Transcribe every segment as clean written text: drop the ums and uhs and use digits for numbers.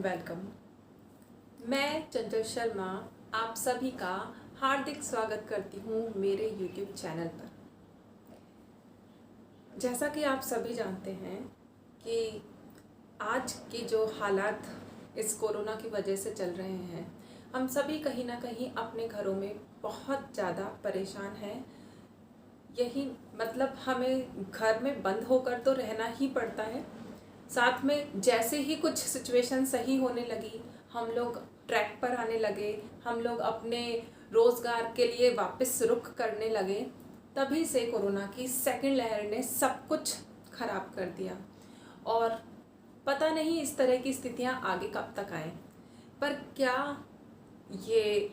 Welcome. मैं चंचल शर्मा आप सभी का हार्दिक स्वागत करती हूँ मेरे YouTube चैनल पर। जैसा कि आप सभी जानते हैं कि आज के जो हालात इस कोरोना की वजह से चल रहे हैं, हम सभी कहीं ना कहीं अपने घरों में बहुत ज़्यादा परेशान हैं। यही मतलब हमें घर में बंद होकर तो रहना ही पड़ता है। साथ में जैसे ही कुछ सिचुएशन सही होने लगी, हम लोग ट्रैक पर आने लगे, हम लोग अपने रोज़गार के लिए वापस रुख करने लगे, तभी से कोरोना की सेकंड लहर ने सब कुछ ख़राब कर दिया। और पता नहीं इस तरह की स्थितियां आगे कब तक आए, पर क्या ये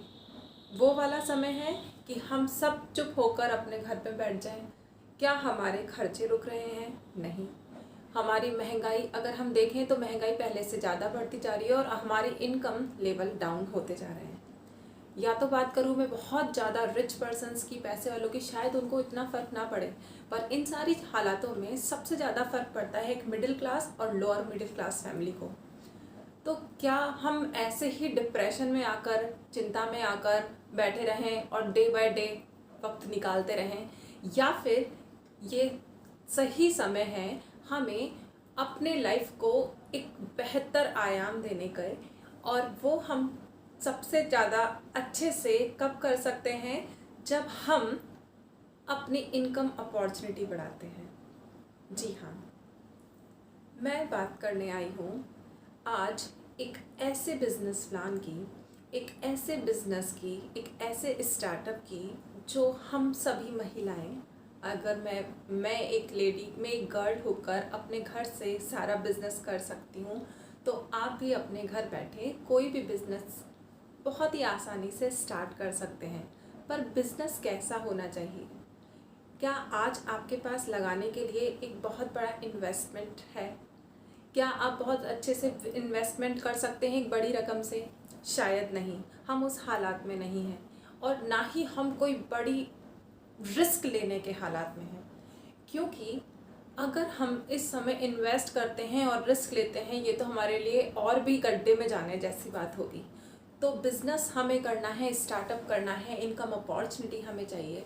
वो वाला समय है कि हम सब चुप होकर अपने घर पे बैठ जाएं? क्या हमारे खर्चे रुक रहे हैं? नहीं। हमारी महंगाई अगर हम देखें तो महंगाई पहले से ज़्यादा बढ़ती जा रही है और हमारी इनकम लेवल डाउन होते जा रहे हैं। या तो बात करूँ मैं बहुत ज़्यादा रिच पर्सन्स की, पैसे वालों की, शायद उनको इतना फ़र्क ना पड़े, पर इन सारी हालातों में सबसे ज़्यादा फ़र्क पड़ता है एक मिडिल क्लास और लोअर मिडिल क्लास फैमिली को। तो क्या हम ऐसे ही डिप्रेशन में आकर, चिंता में आकर बैठे रहें और डे बाय डे वक्त निकालते रहें, या फिर ये सही समय है हमें अपने लाइफ को एक बेहतर आयाम देने का, और वो हम सबसे ज़्यादा अच्छे से कब कर सकते हैं? जब हम अपनी इनकम अपॉर्चुनिटी बढ़ाते हैं। जी हाँ, मैं बात करने आई हूँ आज एक ऐसे बिजनेस प्लान की, एक ऐसे बिजनेस की, एक ऐसे स्टार्टअप की जो हम सभी महिलाएं, अगर मैं एक लेडी, मैं एक गर्ल होकर अपने घर से सारा बिजनेस कर सकती हूँ, तो आप भी अपने घर बैठे कोई भी बिजनेस बहुत ही आसानी से स्टार्ट कर सकते हैं। पर बिजनेस कैसा होना चाहिए? क्या आज आपके पास लगाने के लिए एक बहुत बड़ा इन्वेस्टमेंट है? क्या आप बहुत अच्छे से इन्वेस्टमेंट कर सकते हैं एक बड़ी रकम से? शायद नहीं, हम उस हालात में नहीं हैं, और ना ही हम कोई बड़ी रिस्क लेने के हालात में हैं। क्योंकि अगर हम इस समय इन्वेस्ट करते हैं और रिस्क लेते हैं, ये तो हमारे लिए और भी गड्ढे में जाने जैसी बात होगी। तो बिज़नेस हमें करना है, स्टार्टअप करना है, इनकम अपॉर्चुनिटी हमें चाहिए,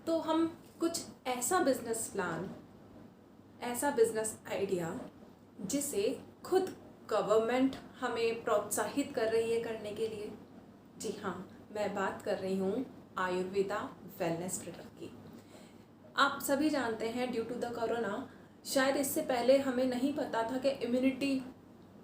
तो हम कुछ ऐसा बिजनेस प्लान, ऐसा बिजनेस आइडिया जिसे खुद गवर्नमेंट हमें प्रोत्साहित कर रही है करने के लिए। जी हाँ, मैं बात कर रही हूँ आयुर्वेदा वेलनेस प्रोडक्ट की। आप सभी जानते हैं ड्यू टू द कोरोना, शायद इससे पहले हमें नहीं पता था कि इम्यूनिटी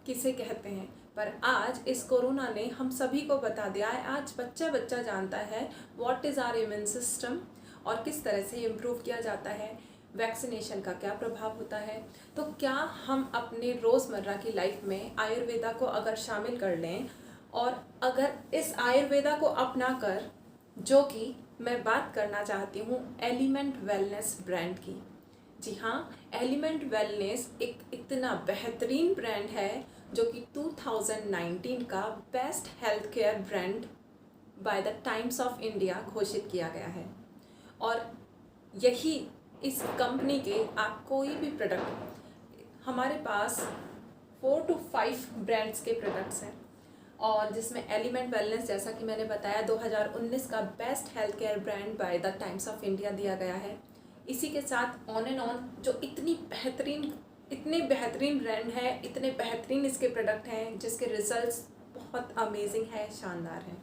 किसे कहते हैं, पर आज इस कोरोना ने हम सभी को बता दिया है। आज बच्चा बच्चा जानता है what is our immune system और किस तरह से इम्प्रूव किया जाता है, वैक्सीनेशन का क्या प्रभाव होता है। तो क्या हम अपने रोज़मर्रा की लाइफ में आयुर्वेदा को अगर शामिल कर लें, और अगर इस आयुर्वेदा को अपनाकर, जो कि मैं बात करना चाहती हूँ एलिमेंट वेलनेस ब्रांड की। जी हाँ, एलिमेंट वेलनेस एक इतना बेहतरीन ब्रांड है जो कि 2019 का best health care brand by the times of India घोषित किया गया है। और यही इस कंपनी के आप कोई भी प्रोडक्ट, हमारे पास 4 to 5 ब्रांड्स के प्रोडक्ट्स हैं, और जिसमें एलिमेंट वेलनेस, जैसा कि मैंने बताया, 2019 का best health care brand by the times of India दिया गया है। इसी के साथ ऑन एंड ऑन जो इतने बेहतरीन ब्रांड है, इतने बेहतरीन इसके प्रोडक्ट हैं जिसके रिजल्ट्स बहुत अमेजिंग है, शानदार हैं।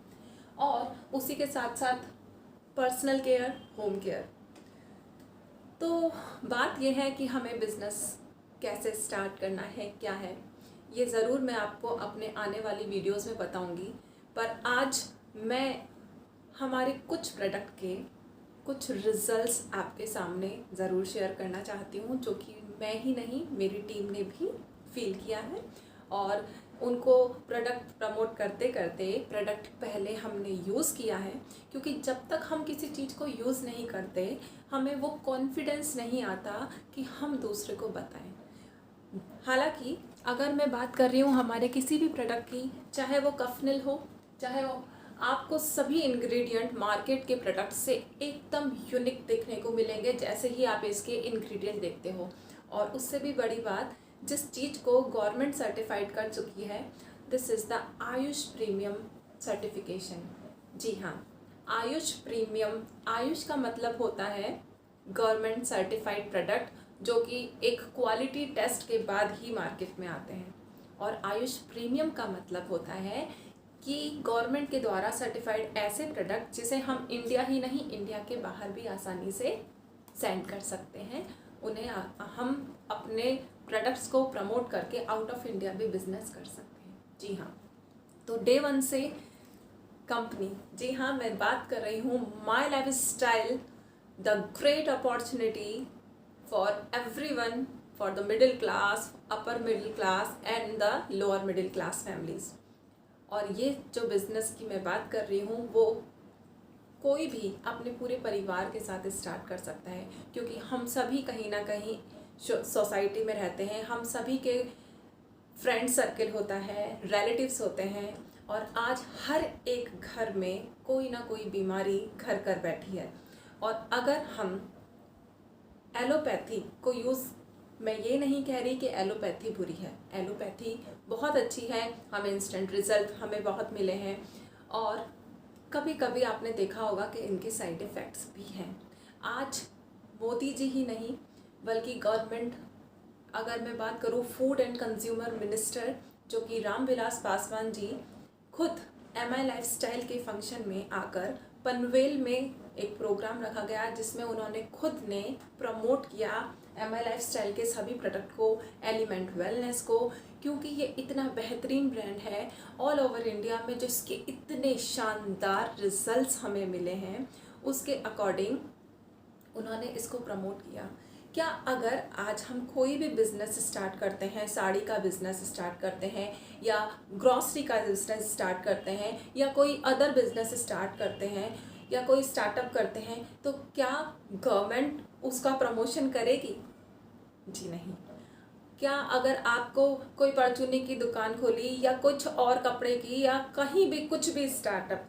और उसी के साथ साथ पर्सनल केयर, होम केयर। तो बात यह है कि हमें बिज़नेस कैसे स्टार्ट करना है, क्या है, ये ज़रूर मैं आपको अपने आने वाली वीडियोस में बताऊंगी। पर आज मैं हमारे कुछ प्रोडक्ट के कुछ रिजल्ट्स आपके सामने ज़रूर शेयर करना चाहती हूँ, जो कि मैं ही नहीं, मेरी टीम ने भी फील किया है। और उनको प्रोडक्ट प्रमोट करते करते प्रोडक्ट पहले हमने यूज़ किया है, क्योंकि जब तक हम किसी चीज़ को यूज़ नहीं करते, हमें वो कॉन्फिडेंस नहीं आता कि हम दूसरे को बताएं। हालांकि अगर मैं बात कर रही हूँ हमारे किसी भी प्रोडक्ट की, चाहे वो कफनिल हो, चाहे वो, आपको सभी इंग्रेडिएंट मार्केट के प्रोडक्ट से एकदम यूनिक देखने को मिलेंगे जैसे ही आप इसके इंग्रेडिएंट देखते हो। और उससे भी बड़ी बात, जिस चीज़ को गवर्नमेंट सर्टिफाइड कर चुकी है, this is the Ayush premium certification. जी हाँ, आयुष प्रीमियम, आयुष का मतलब होता है गवर्नमेंट सर्टिफाइड प्रोडक्ट जो कि एक क्वालिटी टेस्ट के बाद ही मार्केट में आते हैं। और आयुष प्रीमियम का मतलब होता है कि गवर्नमेंट के द्वारा सर्टिफाइड ऐसे प्रोडक्ट जिसे हम इंडिया ही नहीं, इंडिया के बाहर भी आसानी से सेंड कर सकते हैं। उन्हें हम अपने प्रोडक्ट्स को प्रमोट करके आउट ऑफ इंडिया भी बिजनेस कर सकते हैं। जी हाँ, तो डे वन से कंपनी, जी हाँ, मैं बात कर रही हूँ my life style, the great opportunity for everyone, for the middle class, upper middle class and the lower middle class families. और ये जो बिज़नेस की मैं बात कर रही हूँ वो कोई भी अपने पूरे परिवार के साथ स्टार्ट कर सकता है, क्योंकि हम सभी कहीं ना कहीं सोसाइटी में रहते हैं, हम सभी के फ्रेंड सर्कल होता है, रिलेटिव्स होते हैं, और आज हर एक घर में कोई ना कोई बीमारी घर कर बैठी है। और अगर हम एलोपैथी को यूज़, मैं ये नहीं कह रही कि एलोपैथी बुरी है, एलोपैथी बहुत अच्छी है, हमें इंस्टेंट रिजल्ट हमें बहुत मिले हैं, और कभी कभी आपने देखा होगा कि इनके साइड इफ़ेक्ट्स भी हैं। आज मोदी जी ही नहीं बल्कि गवर्नमेंट, अगर मैं बात करूँ फूड एंड कंज्यूमर मिनिस्टर जो कि रामविलास पासवान जी, खुद MI लाइफस्टाइल के फंक्शन में आकर पनवेल में एक प्रोग्राम रखा गया जिसमें उन्होंने खुद ने प्रमोट किया MI लाइफस्टाइल के सभी प्रोडक्ट को, एलिमेंट वेलनेस को, क्योंकि ये इतना बेहतरीन ब्रांड है ऑल ओवर इंडिया में, जिसके इतने शानदार रिजल्ट्स हमें मिले हैं, उसके अकॉर्डिंग उन्होंने इसको प्रमोट किया। क्या अगर आज हम कोई भी बिज़नेस स्टार्ट करते हैं, साड़ी का बिज़नेस स्टार्ट करते हैं या ग्रॉसरी का बिज़नेस स्टार्ट करते हैं या कोई अदर बिज़नेस स्टार्ट करते हैं या कोई स्टार्टअप करते हैं, तो क्या गवर्नमेंट उसका प्रमोशन करेगी? जी नहीं। क्या अगर आपको कोई परचूनी की दुकान खोली या कुछ और कपड़े की या कहीं भी कुछ भी स्टार्टअप,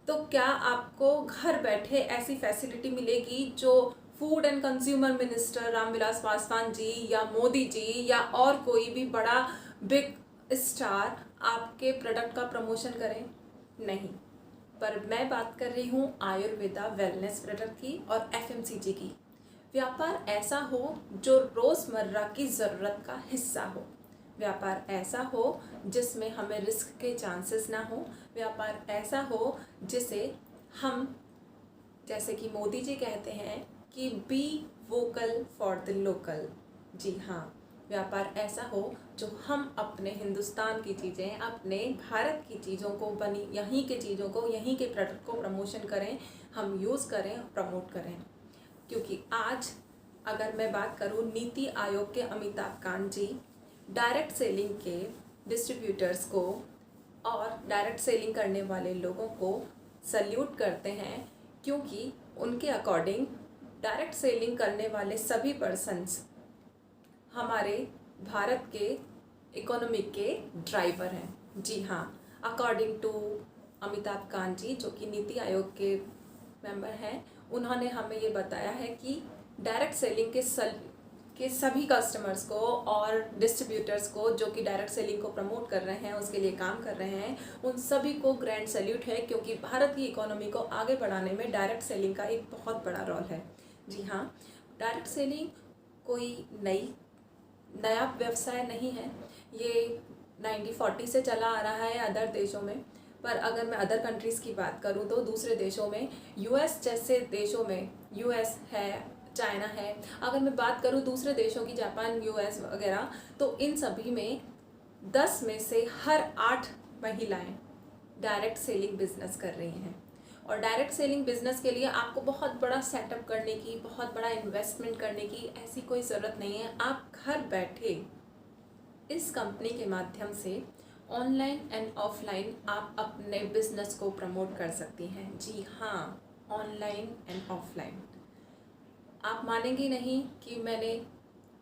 तो क्या आपको घर बैठे ऐसी फैसिलिटी मिलेगी जो food and consumer minister Ramvilas Paswan ji या मोदी जी या और कोई भी बड़ा बिग स्टार आपके प्रोडक्ट का प्रमोशन करें? नहीं। पर मैं बात कर रही हूँ आयुर्वेदा वेलनेस प्रोडक्ट की और FMCG की। व्यापार ऐसा हो जो रोज़मर्रा की ज़रूरत का हिस्सा हो, व्यापार ऐसा हो जिसमें हमें रिस्क के चांसेस ना हो, व्यापार ऐसा हो जिसे हम, जैसे कि मोदी जी कहते हैं कि be vocal for the local. जी हाँ, व्यापार ऐसा हो जो हम अपने हिंदुस्तान की चीज़ें, अपने भारत की चीज़ों को, बनी यहीं के चीज़ों को, यहीं के प्रोडक्ट को प्रमोशन करें, हम यूज़ करें, प्रमोट करें। क्योंकि आज अगर मैं बात करूँ नीति आयोग के अमिताभ कांत जी डायरेक्ट सेलिंग के डिस्ट्रीब्यूटर्स को और डायरेक्ट सेलिंग करने वाले लोगों को सल्यूट करते हैं, क्योंकि उनके अकॉर्डिंग डायरेक्ट सेलिंग करने वाले सभी पर्सन्स हमारे भारत के इकोनॉमी के ड्राइवर हैं। जी हाँ, अकॉर्डिंग टू अमिताभ कांत जी जो कि नीति आयोग के मेंबर हैं, उन्होंने हमें ये बताया है कि डायरेक्ट सेलिंग के सभी कस्टमर्स को और डिस्ट्रीब्यूटर्स को जो कि डायरेक्ट सेलिंग को प्रमोट कर रहे हैं, उसके लिए काम कर रहे हैं, उन सभी को ग्रैंड सैल्यूट है, क्योंकि भारत की इकोनॉमी को आगे बढ़ाने में डायरेक्ट सेलिंग का एक बहुत बड़ा रोल है। जी हाँ, डायरेक्ट सेलिंग कोई नया व्यवसाय नहीं है, ये 1940 से चला आ रहा है अदर देशों में। पर अगर मैं अदर कंट्रीज़ की बात करूँ तो दूसरे देशों में, US जैसे देशों में, US है, चाइना है, अगर मैं बात करूँ दूसरे देशों की, जापान, US वगैरह, तो इन सभी में 10 में से हर 8 महिलाएं डायरेक्ट सेलिंग बिजनेस कर रही हैं। और डायरेक्ट सेलिंग बिजनेस के लिए आपको बहुत बड़ा सेटअप करने की, बहुत बड़ा इन्वेस्टमेंट करने की ऐसी कोई ज़रूरत नहीं है। आप घर बैठे इस कंपनी के माध्यम से ऑनलाइन एंड ऑफलाइन आप अपने बिजनेस को प्रमोट कर सकती हैं। जी हाँ, ऑनलाइन एंड ऑफलाइन। आप मानेंगी नहीं कि मैंने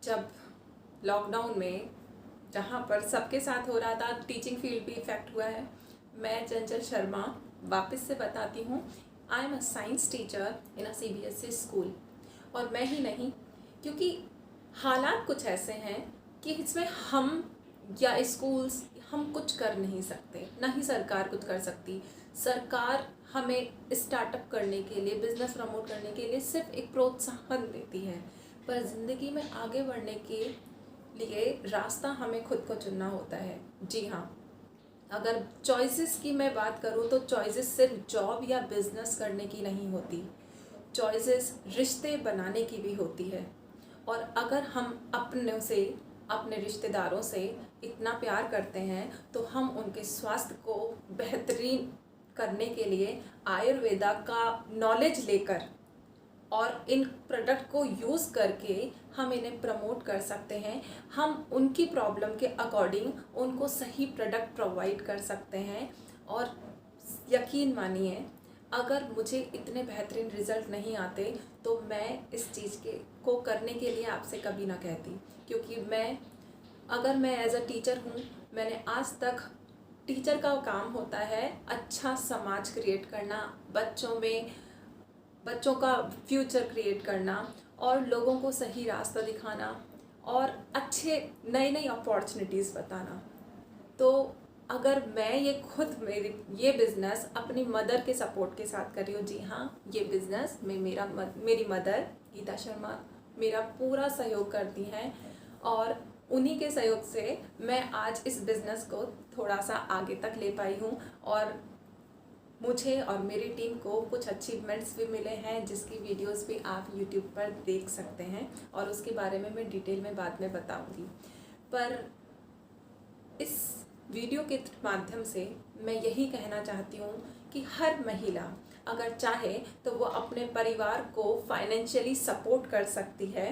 जब लॉकडाउन में, जहाँ पर सबके साथ हो रहा था, टीचिंग फील्ड भी इफ़ेक्ट हुआ है। मैं चंचल शर्मा वापस से बताती हूँ, I am a science teacher in a CBSE school. और मैं ही नहीं, क्योंकि हालात कुछ ऐसे हैं कि इसमें हम या स्कूल्स, हम कुछ कर नहीं सकते, ना ही सरकार कुछ कर सकती। सरकार हमें स्टार्टअप करने के लिए, बिज़नेस प्रमोट करने के लिए सिर्फ एक प्रोत्साहन देती है, पर ज़िंदगी में आगे बढ़ने के लिए रास्ता हमें खुद को चुनना होता है। जी हाँ, अगर चॉइसेस की मैं बात करूँ तो चॉइसेस सिर्फ जॉब या बिज़नेस करने की नहीं होती, चॉइसेस रिश्ते बनाने की भी होती है। और अगर हम अपने रिश्तेदारों से इतना प्यार करते हैं तो हम उनके स्वास्थ्य को बेहतरीन करने के लिए आयुर्वेदा का नॉलेज लेकर और इन प्रोडक्ट को यूज़ करके हम इन्हें प्रमोट कर सकते हैं। हम उनकी प्रॉब्लम के अकॉर्डिंग उनको सही प्रोडक्ट प्रोवाइड कर सकते हैं। और यकीन मानिए, अगर मुझे इतने बेहतरीन रिज़ल्ट नहीं आते तो मैं इस चीज़ को करने के लिए आपसे कभी ना कहती, क्योंकि अगर मैं एज अ टीचर हूँ, मैंने आज तक, टीचर का काम होता है अच्छा समाज क्रिएट करना, बच्चों का फ्यूचर क्रिएट करना और लोगों को सही रास्ता दिखाना और अच्छे नई अपॉर्चुनिटीज़ बताना। तो अगर मैं ये बिज़नेस अपनी मदर के सपोर्ट के साथ कर रही हूँ, जी हाँ, ये बिज़नेस में मेरी मदर गीता शर्मा मेरा पूरा सहयोग करती हैं और उन्हीं के सहयोग से मैं आज इस बिज़नेस को थोड़ा सा आगे तक ले पाई हूँ और मुझे और मेरी टीम को कुछ अचीवमेंट्स भी मिले हैं, जिसकी वीडियोस भी आप यूट्यूब पर देख सकते हैं और उसके बारे में मैं डिटेल में बाद में बताऊंगी। पर इस वीडियो के माध्यम से मैं यही कहना चाहती हूँ कि हर महिला अगर चाहे तो वो अपने परिवार को फाइनेंशियली सपोर्ट कर सकती है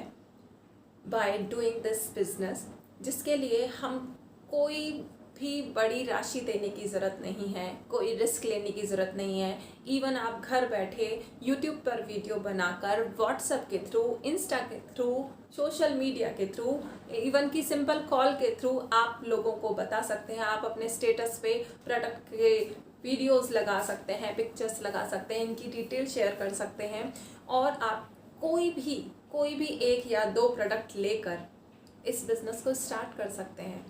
बाय डूइंग दिस बिजनेस, जिसके लिए हम कोई भी बड़ी राशि देने की ज़रूरत नहीं है, कोई रिस्क लेने की ज़रूरत नहीं है। इवन आप घर बैठे यूट्यूब पर वीडियो बनाकर व्हाट्सएप के थ्रू, इंस्टा के थ्रू, सोशल मीडिया के थ्रू, इवन की सिंपल कॉल के थ्रू आप लोगों को बता सकते हैं। आप अपने स्टेटस पे प्रोडक्ट के वीडियोस लगा सकते हैं, पिक्चर्स लगा सकते हैं, इनकी डिटेल शेयर कर सकते हैं और आप कोई भी 1 या 2 प्रोडक्ट लेकर इस बिज़नेस को स्टार्ट कर सकते हैं।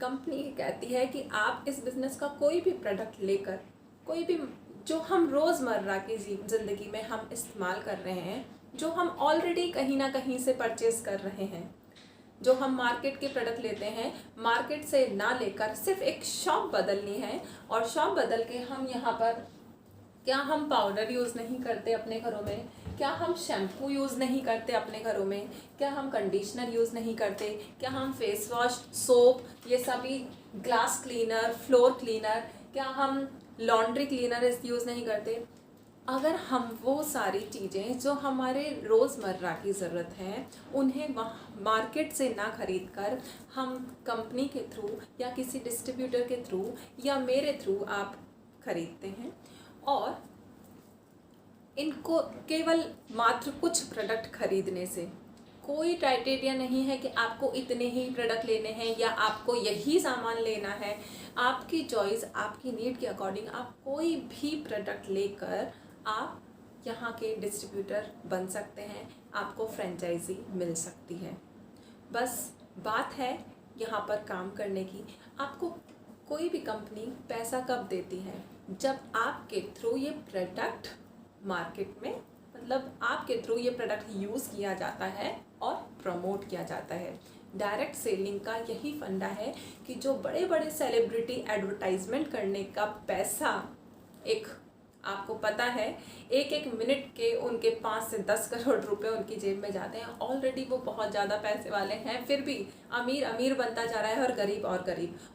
कंपनी कहती है कि आप इस बिज़नेस का कोई भी प्रोडक्ट लेकर, कोई भी जो हम रोज़मर्रा की ज़िंदगी में हम इस्तेमाल कर रहे हैं, जो हम ऑलरेडी कहीं ना कहीं से परचेज़ कर रहे हैं, जो हम मार्केट के प्रोडक्ट लेते हैं, मार्केट से ना लेकर सिर्फ एक शॉप बदलनी है और शॉप बदल के हम यहाँ पर, क्या हम पाउडर यूज़ नहीं करते अपने घरों में, क्या हम शैम्पू यूज़ नहीं करते अपने घरों में, क्या हम कंडीशनर यूज़ नहीं करते, क्या हम फेस वॉश, सोप, ये सभी, ग्लास क्लीनर, फ्लोर क्लीनर, क्या हम लॉन्ड्री क्लीनर यूज़ नहीं करते। अगर हम वो सारी चीज़ें जो हमारे रोज़मर्रा की ज़रूरत है उन्हें मार्केट से ना खरीद कर हम कंपनी के थ्रू या किसी डिस्ट्रीब्यूटर के थ्रू या मेरे थ्रू आप खरीदते हैं और इनको केवल मात्र कुछ प्रोडक्ट खरीदने से, कोई क्राइटेरिया नहीं है कि आपको इतने ही प्रोडक्ट लेने हैं या आपको यही सामान लेना है। आपकी चॉइस, आपकी नीड के अकॉर्डिंग आप कोई भी प्रोडक्ट लेकर आप यहाँ के डिस्ट्रीब्यूटर बन सकते हैं, आपको फ्रेंचाइजी मिल सकती है। बस बात है यहाँ पर काम करने की। आपको कोई भी कंपनी पैसा कब देती है? जब आपके थ्रू ये प्रोडक्ट मार्केट में, मतलब आपके थ्रू ये प्रोडक्ट यूज़ किया जाता है और प्रमोट किया जाता है। डायरेक्ट सेलिंग का यही फंडा है कि जो बड़े बड़े सेलिब्रिटी एडवर्टाइजमेंट करने का पैसा, आपको पता है, एक मिनट के उनके 5 से 10 करोड़ रुपए उनकी जेब में जाते हैं। ऑलरेडी वो बहुत ज़्यादा पैसे वाले हैं, फिर भी अमीर बनता जा रहा है और गरीब,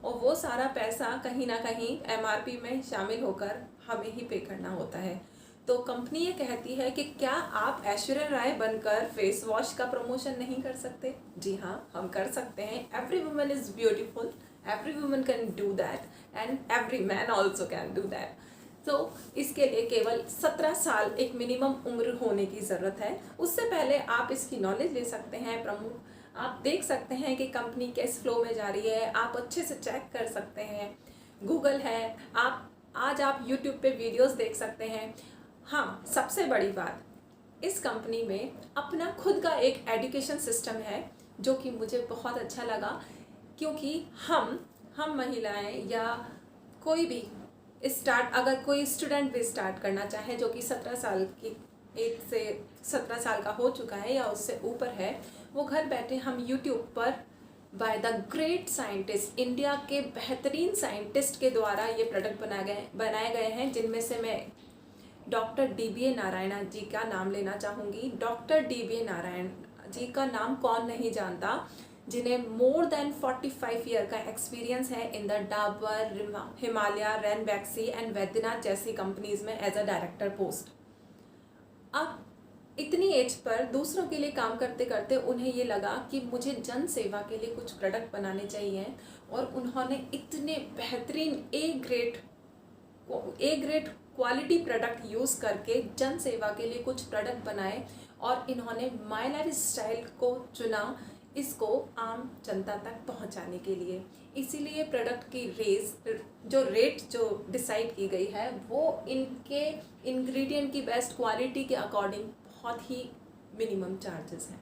और वो सारा पैसा कहीं ना कहीं MRP में शामिल होकर हमें ही पे करना होता है। तो कंपनी ये कहती है कि क्या आप ऐश्वर्या राय बनकर फेस वॉश का प्रमोशन नहीं कर सकते? जी हाँ, हम कर सकते हैं। Every woman is beautiful, every woman can do that and every man also can do that. तो इसके लिए केवल 17 साल एक मिनिमम उम्र होने की ज़रूरत है। उससे पहले आप इसकी नॉलेज ले सकते हैं। प्रमुख आप देख सकते हैं कि कंपनी किस फ्लो में जा रही है, आप अच्छे से चेक कर सकते हैं। गूगल है, आज आप यूट्यूब पे वीडियोस देख सकते हैं। हाँ, सबसे बड़ी बात, इस कंपनी में अपना खुद का एक एजुकेशन सिस्टम है जो कि मुझे बहुत अच्छा लगा, क्योंकि हम हम महिलाएं या कोई भी अगर कोई स्टूडेंट भी स्टार्ट करना चाहे जो कि 17 साल की एज से 17 साल का हो चुका है या उससे ऊपर है, वो घर बैठे हम यूट्यूब पर by the great scientist, India के बेहतरीन साइंटिस्ट के द्वारा ये प्रोडक्ट बनाए गए हैं, जिनमें से मैं डॉक्टर DBA नारायण जी का नाम लेना चाहूँगी। डॉक्टर DBA नारायण जी का नाम कौन नहीं जानता, जिन्हें मोर देन 45 ईयर का एक्सपीरियंस है in the Dabur, Himalaya, Ranbaxy and Baidyanath जैसी कंपनीज में एज अ डायरेक्टर पोस्ट। अब इतनी एज पर दूसरों के लिए काम करते करते उन्हें ये लगा कि मुझे जन सेवा के लिए कुछ प्रोडक्ट बनाने चाहिए, और उन्होंने इतने बेहतरीन A grade quality product use करके जन सेवा के लिए कुछ प्रोडक्ट बनाए, और इन्होंने माय लाइफ स्टाइल को चुना इसको आम जनता तक पहुंचाने के लिए। इसीलिए प्रोडक्ट की रेट जो डिसाइड की गई है वो इनके इंग्रेडिएंट की बेस्ट क्वालिटी के अकॉर्डिंग बहुत ही मिनिमम चार्जेस हैं।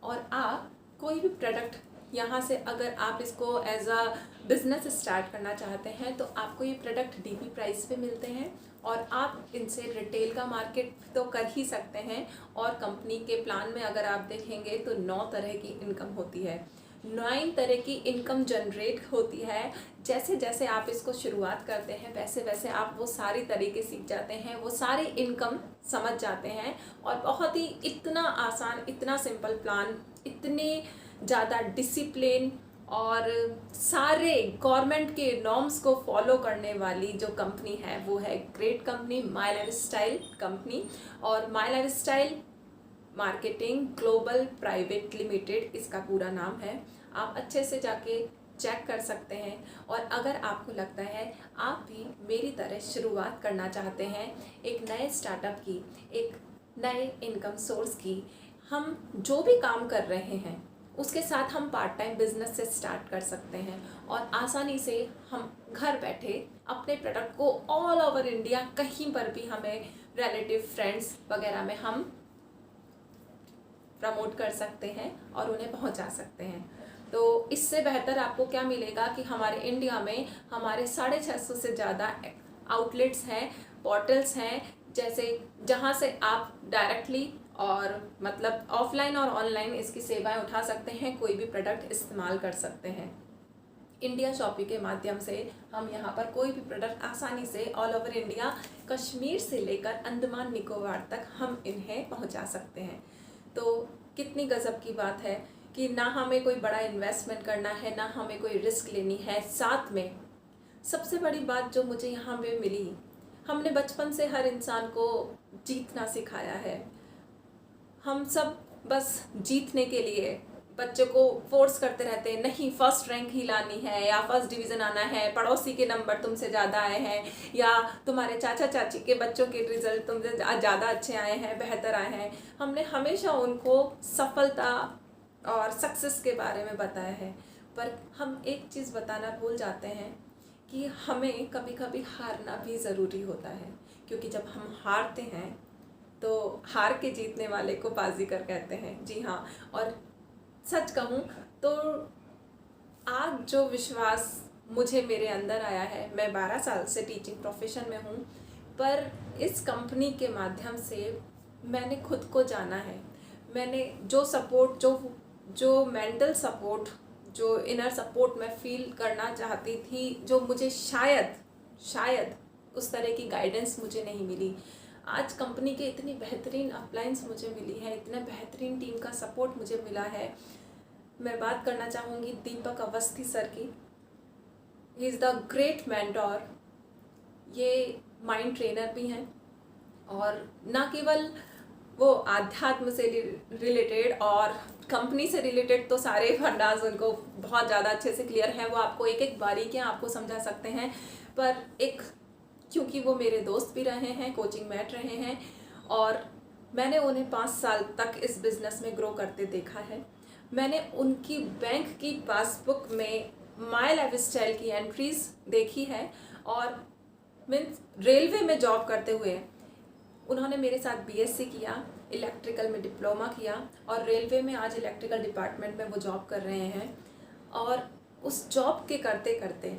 और आप कोई भी प्रोडक्ट यहाँ से अगर आप इसको एज अ बिजनेस स्टार्ट करना चाहते हैं तो आपको ये प्रोडक्ट DP प्राइस पे मिलते हैं, और आप इनसे रिटेल का मार्केट तो कर ही सकते हैं। और कंपनी के प्लान में अगर आप देखेंगे तो 9 तरह की इनकम होती है, 9 तरह की इनकम जनरेट होती है। जैसे जैसे आप इसको शुरुआत करते हैं वैसे वैसे आप वो सारी तरीके सीख जाते हैं, वो सारी इनकम समझ जाते हैं, और बहुत ही इतना आसान, इतना सिंपल प्लान, इतने ज़्यादा डिसिप्लिन और सारे गवर्नमेंट के नॉर्म्स को फॉलो करने वाली जो कंपनी है वो है great company, my life style company. और my life style marketing global private limited इसका पूरा नाम है। आप अच्छे से जाके चेक कर सकते हैं। और अगर आपको लगता है आप भी मेरी तरह शुरुआत करना चाहते हैं एक नए स्टार्टअप की, एक नए इनकम सोर्स की, हम जो भी काम कर रहे हैं उसके साथ हम पार्ट टाइम बिजनेस से स्टार्ट कर सकते हैं, और आसानी से हम घर बैठे अपने प्रोडक्ट को ऑल ओवर इंडिया कहीं पर भी हमें रिलेटिव फ्रेंड्स वगैरह में हम प्रमोट कर सकते हैं और उन्हें पहुंचा सकते हैं। तो इससे बेहतर आपको क्या मिलेगा कि हमारे इंडिया में हमारे 650 से ज़्यादा आउटलेट्स हैं, पोर्टल्स हैं, जैसे जहां से आप डायरेक्टली और मतलब ऑफलाइन और ऑनलाइन इसकी सेवाएं उठा सकते हैं, कोई भी प्रोडक्ट इस्तेमाल कर सकते हैं। इंडिया शॉपी के माध्यम से हम यहाँ पर कोई भी प्रोडक्ट आसानी से ऑल ओवर इंडिया, कश्मीर से लेकर अंडमान निकोबार तक हम इन्हें पहुँचा सकते हैं। तो कितनी गज़ब की बात है कि ना हमें कोई बड़ा इन्वेस्टमेंट करना है, ना हमें कोई रिस्क लेनी है। साथ में सबसे बड़ी बात जो मुझे यहाँ पे मिली, हमने बचपन से हर इंसान को जीतना सिखाया है। हम सब बस जीतने के लिए बच्चों को फोर्स करते रहते हैं, नहीं फर्स्ट रैंक ही लानी है, या फर्स्ट डिवीज़न आना है, पड़ोसी के नंबर तुमसे ज़्यादा आए हैं, या तुम्हारे चाचा चाची के बच्चों के रिजल्ट तुमसे ज़्यादा अच्छे आए हैं, बेहतर आए हैं। हमने हमेशा उनको सफलता और सक्सेस के बारे में बताया है, पर हम एक चीज़ बताना भूल जाते हैं कि हमें कभी कभी हारना भी ज़रूरी होता है, क्योंकि जब हम हारते हैं तो हार के जीतने वाले को बाजीगर कहते हैं। जी हाँ, और सच कहूँ तो आज जो विश्वास मुझे मेरे अंदर आया है, मैं 12 साल से टीचिंग प्रोफेशन में हूँ, पर इस कंपनी के माध्यम से मैंने खुद को जाना है। मैंने जो सपोर्ट, जो मेंटल सपोर्ट, जो इनर सपोर्ट मैं फील करना चाहती थी, जो मुझे शायद उस तरह की गाइडेंस मुझे नहीं मिली। आज कंपनी के इतनी बेहतरीन अपलाइंस मुझे मिली है, इतना बेहतरीन टीम का सपोर्ट मुझे मिला है। मैं बात करना चाहूँगी दीपक अवस्थी सर की। He is the great mentor. ये माइंड ट्रेनर भी हैं, और ना केवल वो आध्यात्म से रिलेटेड और कंपनी से रिलेटेड तो सारे फंडाज उनको बहुत ज़्यादा अच्छे से क्लियर हैं, वो आपको एक एक बारीकियाँ आपको समझा सकते हैं। पर क्योंकि वो मेरे दोस्त भी रहे हैं, कोचिंग मेट रहे हैं, और मैंने उन्हें 5 साल तक इस बिज़नेस में ग्रो करते देखा है। मैंने उनकी बैंक की पासबुक में माय लाइफ स्टाइल की एंट्रीज देखी है, और मीन्स रेलवे में जॉब करते हुए उन्होंने मेरे साथ BSc किया, इलेक्ट्रिकल में डिप्लोमा किया, और रेलवे में आज इलेक्ट्रिकल डिपार्टमेंट में वो जॉब कर रहे हैं। और उस जॉब के करते करते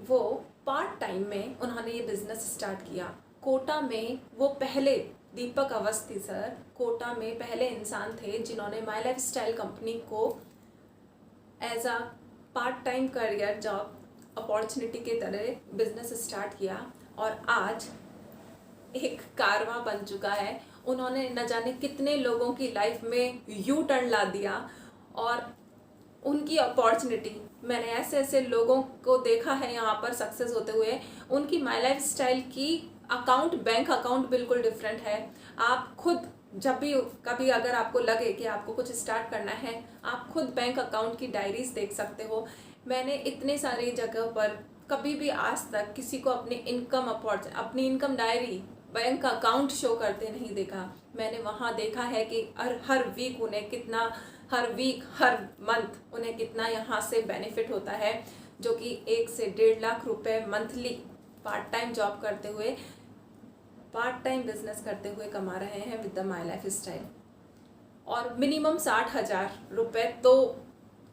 वो पार्ट टाइम में उन्होंने ये बिज़नेस स्टार्ट किया। कोटा में वो पहले, दीपक अवस्थी सर कोटा में पहले इंसान थे जिन्होंने माई लाइफ स्टाइल कंपनी को as a part time career job opportunity के तरह बिजनेस स्टार्ट किया और आज एक कारवां बन चुका है। उन्होंने न जाने कितने लोगों की लाइफ में यू टर्न ला दिया और उनकी अपॉर्चुनिटी, मैंने ऐसे ऐसे लोगों को देखा है यहाँ पर सक्सेस होते हुए। उनकी माई लाइफ स्टाइल की अकाउंट, बैंक अकाउंट बिल्कुल डिफरेंट है। आप खुद जब भी कभी अगर आपको लगे कि आपको कुछ स्टार्ट करना है, आप खुद बैंक अकाउंट की डायरीज देख सकते हो। मैंने इतने सारी जगह पर कभी भी आज तक किसी को अपनी income diary, bank account show करते नहीं देखा। मैंने वहाँ देखा है कि हर वीक उन्हें कितना, हर मंथ उन्हें कितना यहाँ से बेनिफिट होता है, जो कि 1 से 1.5 लाख रुपए मंथली पार्ट टाइम जॉब करते हुए, पार्ट टाइम बिजनेस करते हुए कमा रहे हैं with the my life style. और मिनिमम 60,000 रुपये तो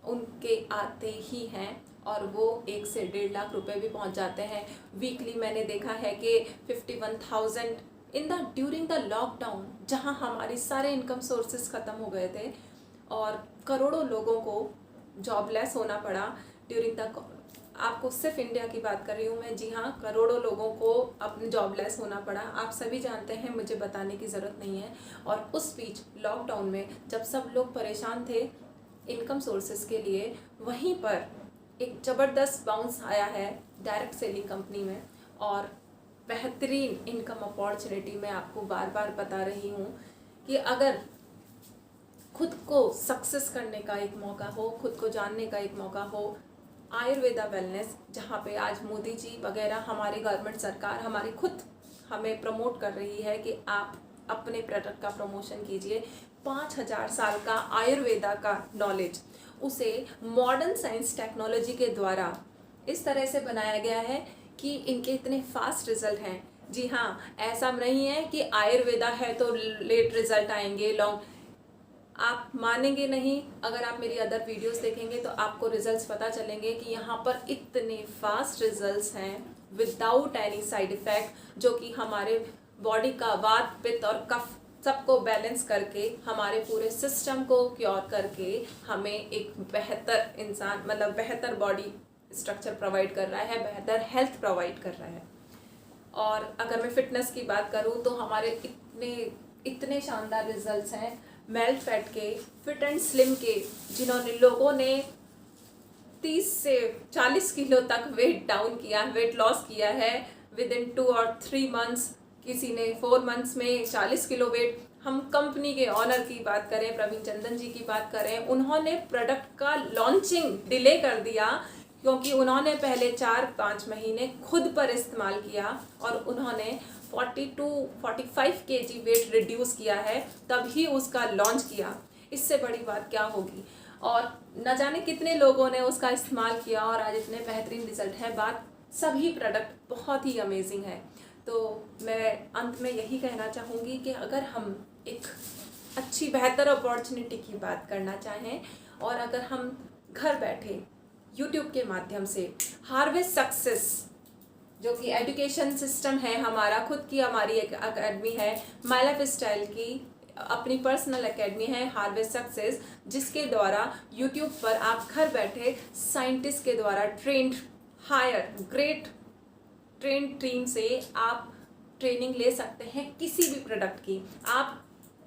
उनके आते ही हैं और वो 1 से 1.5 लाख रुपए भी पहुंच जाते हैं। वीकली मैंने देखा है कि 51,000 ड्यूरिंग द लॉकडाउन, जहां हमारे सारे इनकम सोर्सेज ख़त्म हो गए थे और करोड़ों लोगों को जॉबलेस होना पड़ा ड्यूरिंग द, आपको सिर्फ इंडिया की बात कर रही हूँ मैं, जी हाँ, करोड़ों लोगों को अपने जॉबलेस होना पड़ा। आप सभी जानते हैं, मुझे बताने की ज़रूरत नहीं है। और उस बीच लॉकडाउन में जब सब लोग परेशान थे इनकम सोर्सेज के लिए, वहीं पर एक ज़बरदस्त बाउंस आया है डायरेक्ट सेलिंग कंपनी में और बेहतरीन इनकम अपॉर्चुनिटी। मैं आपको बार बार बता रही हूँ कि अगर खुद को सक्सेस करने का एक मौका हो, खुद को जानने का एक मौका हो, आयुर्वेदा वेलनेस, जहाँ पे आज मोदी जी वगैरह, हमारी गवर्नमेंट सरकार हमारी खुद हमें प्रमोट कर रही है कि आप अपने प्रोडक्ट का प्रमोशन कीजिए। 5,000 साल का आयुर्वेदा का नॉलेज, उसे मॉडर्न साइंस टेक्नोलॉजी के द्वारा इस तरह से बनाया गया है कि इनके इतने फास्ट रिजल्ट हैं। जी हाँ, ऐसा नहीं है कि आयुर्वेदा है तो लेट रिजल्ट आएंगे, लॉन्ग, आप मानेंगे नहीं। अगर आप मेरी अदर वीडियोस देखेंगे तो आपको रिजल्ट्स पता चलेंगे कि यहाँ पर इतने फास्ट रिजल्ट्स हैं विदाउट एनी साइड इफ़ेक्ट, जो कि हमारे बॉडी का वात, पित्त और कफ सबको बैलेंस करके, हमारे पूरे सिस्टम को क्योर करके हमें एक बेहतर इंसान, मतलब बेहतर बॉडी स्ट्रक्चर प्रोवाइड कर रहा है, बेहतर हेल्थ प्रोवाइड कर रहा है। और अगर मैं फिटनेस की बात करूँ तो हमारे इतने शानदार रिजल्ट्स हैं मेल्ट फैट के, फिट एंड स्लिम के, जिन्होंने लोगों ने 30 से 40 किलो तक वेट डाउन किया, वेट लॉस किया है विद इन 2 और 3 मंथ्स। किसी ने 4 मंथ्स में 40 किलो वेट। हम कंपनी के ऑनर की बात करें, प्रवीण चंदन जी की बात करें, उन्होंने प्रोडक्ट का लॉन्चिंग डिले कर दिया क्योंकि उन्होंने पहले 4-5 महीने खुद पर इस्तेमाल किया और उन्होंने 40-45 kg वेट रिड्यूस किया है, तभी उसका लॉन्च किया। इससे बड़ी बात क्या होगी। और न जाने कितने लोगों ने उसका इस्तेमाल किया और आज इतने बेहतरीन रिजल्ट है। बात, सभी प्रोडक्ट बहुत ही अमेजिंग है। तो मैं अंत में यही कहना चाहूँगी कि अगर हम एक अच्छी बेहतर अपॉर्चुनिटी की बात करना चाहें और अगर हम घर बैठे यूट्यूब के माध्यम से हार्वेस्ट सक्सेस, जो कि एजुकेशन सिस्टम है हमारा, खुद की हमारी एक अकेडमी है, माई लाइफ स्टाइल की अपनी पर्सनल एकेडमी है हार्वेस्ट सक्सेस, जिसके द्वारा यूट्यूब पर आप घर बैठे साइंटिस्ट के द्वारा ग्रेट ट्रेन टीम से आप ट्रेनिंग ले सकते हैं किसी भी प्रोडक्ट की। आप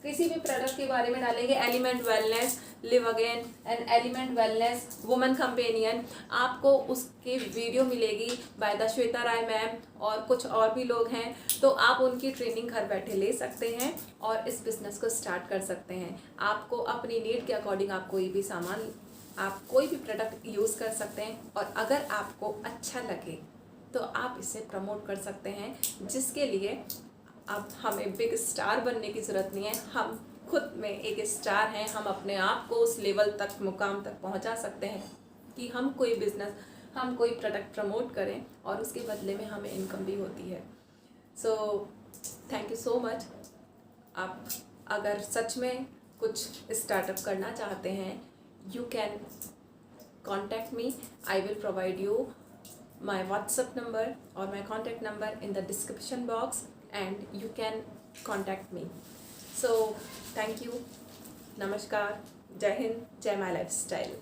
किसी भी प्रोडक्ट के बारे में डालेंगे, element wellness, live again and element wellness, women companion, आपको उसकी वीडियो मिलेगी by the Shweta Rai ma'am और कुछ और भी लोग हैं। तो आप उनकी ट्रेनिंग घर बैठे ले सकते हैं और इस बिज़नेस को स्टार्ट कर सकते हैं। आपको अपनी नीड के अकॉर्डिंग आप कोई भी सामान, आप कोई भी प्रोडक्ट यूज़ कर सकते हैं और अगर आपको अच्छा लगे तो आप इसे प्रमोट कर सकते हैं, जिसके लिए अब हमें बिग स्टार बनने की ज़रूरत नहीं है। हम खुद में एक स्टार हैं, हम अपने आप को उस लेवल तक, मुकाम तक पहुंचा सकते हैं कि हम कोई बिज़नेस, हम कोई प्रोडक्ट प्रमोट करें और उसके बदले में हमें इनकम भी होती है। So thank you so much. आप अगर सच में कुछ स्टार्टअप करना चाहते हैं, you can contact me. I will provide you my WhatsApp number or my contact number in the description box, and you can contact me. So thank you. Namaskar. Jai Hind. Jai My Lifestyle.